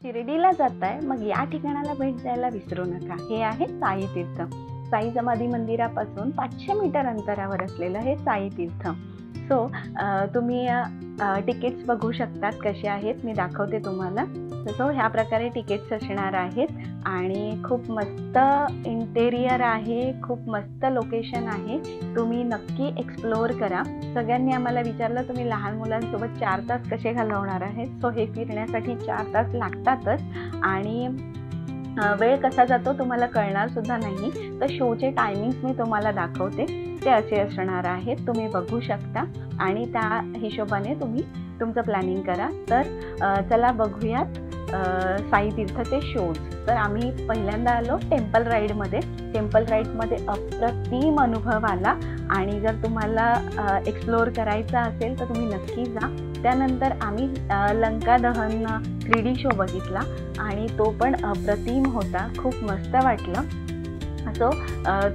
शिर्डीला जाताय मग या ठिकाणाला भेट द्यायला विसरू नका। हे आहे साई तीर्थ। साई समाधी मंदिरापासून 500 मीटर अंतरावर असलेलं हे साई तीर्थ। तुम्ही तिकीट्स बघू शकतात कसे आहेत, मी दाखवते तुम्हाला। ह्या प्रकारे तिकीट्स असणार आहेत आणि खूप मस्त इंटेरियर आहे, खूप मस्त लोकेशन आहे। तुम्ही नक्की एक्सप्लोअर करा। सगळ्यांनी आम्हाला विचारलं तुम्ही लहान मुलांसोबत 4 तास कसे घालवणार आहेत। हे फिरण्यासाठी 4 तास लागतातच आणि वेळ कसा जातो तुम्हाला कळणार सुद्धा नाही। तर शोचे टायमिंग्स मी तुम्हाला दाखवते, ते असे असणार आहेत, तुम्ही बघू शकता आणि त्या हिशोबाने तुम्ही तुमचं प्लॅनिंग करा। तर चला बघूयात साई तीर्थचे शोज। तर आम्ही पहिल्यांदा आलो टेम्पल राईडमध्ये। टेम्पल राईडमध्ये अप्रतिम अनुभव आला आणि जर तुम्हाला एक्सप्लोअर करायचा असेल तर तुम्ही नक्की जा। त्यानंतर आम्ही लंका दहन 3D शो बघितला आणि तो पण अप्रतिम होता, खूप मस्त वाटलं।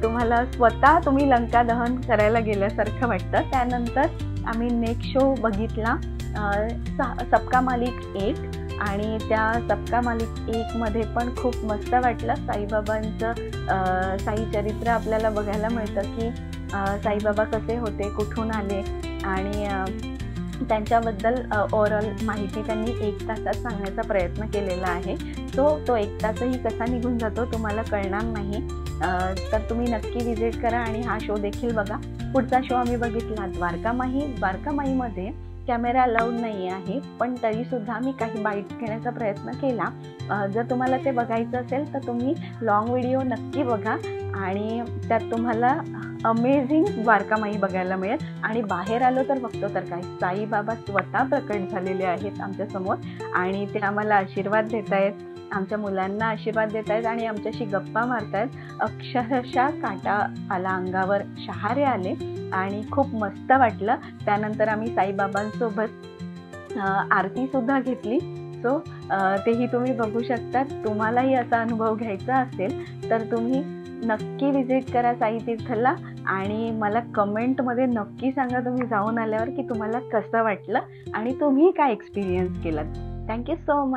तुम्हाला स्वतः तुम्ही लंका दहन करायला गेल्यासारखं वाटतं। त्यानंतर आम्ही नेक्स्ट शो बघितला सबका मालिक 1 आणि त्या सबका मालिक 1 मध्ये पण खूप मस्त वाटलं। साईबाबांचं साई चरित्र आपल्याला बघायला मिळतं की साईबाबा कसे होते, कुठून आले आणि त्यांच्याबद्दल ओव्हरऑल माहिती त्यांनी 1 तासात सांगण्याचा प्रयत्न केलेला आहे। तो 1 तासही कसा निघून जातो तुम्हाला कळणार नाही। तर तुम्ही नक्की विजिट करा आणि हा शो देखील बघा। पुढचा शो आम्ही बघितला द्वारकामाई। द्वारकामाईमध्ये कॅमेरा अलाउड नाही आहे, पण तरीसुद्धा मी काही बाईट्स घेण्याचा प्रयत्न केला। जर तुम्हाला ते बघायचं असेल तर तुम्ही लॉंग व्हिडिओ नक्की बघा आणि त्यात तुम्हाला अमेझिंग द्वारकामाई बघायला मिळेल। आणि बाहेर आलो तर बघतो तर काय, साईबाबा स्वतः प्रकट झालेले आहेत आमच्यासमोर आणि ते आम्हाला आशीर्वाद देत आहेत, आमच्या मुलांना आशीर्वाद देत आहेत आणि आमच्याशी गप्पा मारतायत। अक्षरशः काटा आला अंगावर, शहारे आले आणि खूप मस्त वाटलं। त्यानंतर आम्ही साईबाबांसोबत आरती सुद्धा घेतली। तेही तुम्ही बघू शकता। तुम्हालाही असा अनुभव घ्यायचा असेल तर तुम्ही नक्की विजिट करा साई तीर्थला आणि मला कमेंटमध्ये नक्की सांगा तुम्ही जाऊन आल्यावर की तुम्हाला कसं वाटलं आणि तुम्ही काय एक्सपिरियन्स केलात। Thank you so much.